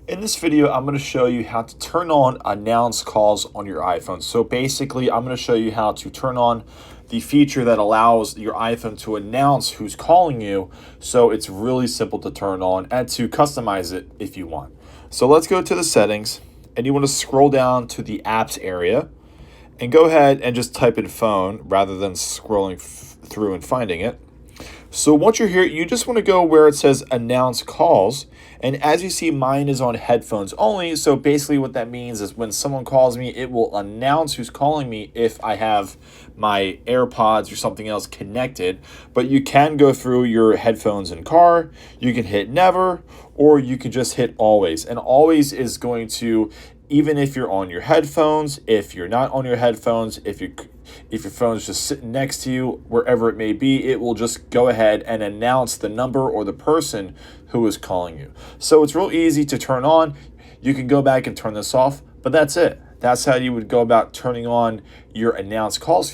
In this video, I'm going to show you how to turn on announce calls on your iPhone. So basically, I'm going to show you how to turn on the feature that allows your iPhone to announce who's calling you. So it's really simple to turn on and to customize it if you want. So let's go to the settings, and you want to scroll down to the apps area and go ahead and just type in phone rather than scrolling through and finding it. So once you're here, you just want to go where it says announce calls. And as you see, mine is on headphones only. So basically what that means is when someone calls me, it will announce who's calling me if I have my AirPods or something else connected. But you can go through your headphones in car, you can hit never, or you can just hit always. And always is going to, even if you're on your headphones, if you're not on your headphones, if your phone's just sitting next to you, wherever it may be, it will just go ahead and announce the number or the person who is calling you. So it's real easy to turn on. You can go back and turn this off, but that's it. That's how you would go about turning on your announce calls.